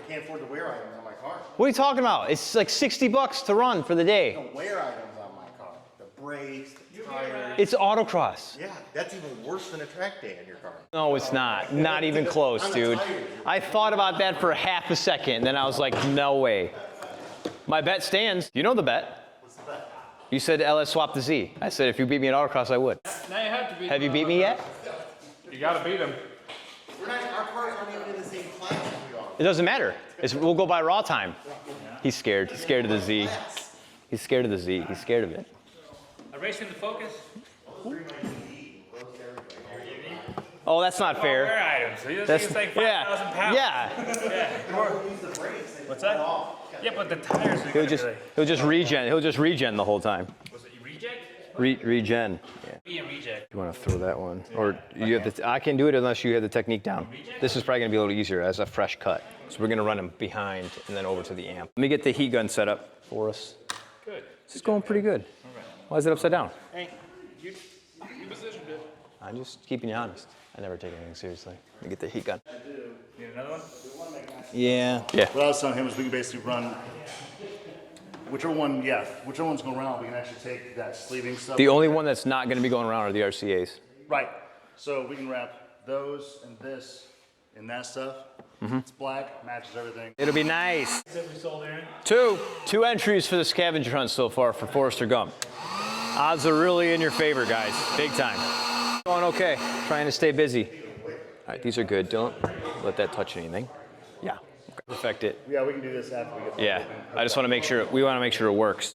can't afford to wear items on my car. What are you talking about? It's like 60 bucks to run for the day. Don't wear items on my car. The brakes, the tires. It's autocross. Yeah, that's even worse than a track day on your car. No, it's not. Not even close, dude. I thought about that for half a second, and then I was like, no way. My bet stands. You know the bet. What's the bet? You said LS swap the Z. I said if you beat me in autocross, I would. Now you have to beat. Have you beat me yet? You got to beat him. Our cars aren't even in the same class as we are. It doesn't matter. We'll go by raw time. He's scared. He's scared of the Z. He's scared of the Z. He's scared of it. A race in the Focus. Oh, that's not fair. Rare items. So you That's it's like 5,000 pounds. Yeah. What's that? Yeah, but the tires are He'll just regen. He'll just regen the whole time. Was it reject? Regen. Yeah. Be a reject. You want to throw that one, or you have the? I can do it unless you have the technique down. This is probably gonna be a little easier as a fresh cut. So we're gonna run him behind and then over to the amp. Let me get the heat gun set up for us. Good. This is going pretty good. Why is it upside down? Hey, you positioned it. I'm just keeping you honest. I never take anything seriously. Let me get the heat gun. Need another one? Yeah. What I was telling him is we can basically run whichever one's going around, we can actually take that sleeving stuff. The only one that's not gonna be going around are the RCA's. Right. So we can wrap those and this in that stuff. It's black, matches everything. It'll be nice. That we sold Aaron. Two entries for the scavenger hunt so far for Forrester Gump. Odds are really in your favor, guys. Big time. Going okay. Trying to stay busy. All right, these are good. Don't let that touch anything. Yeah. Okay. Perfect it. Yeah, we can do this after we get Yeah. I just want to make sure. We want to make sure it works.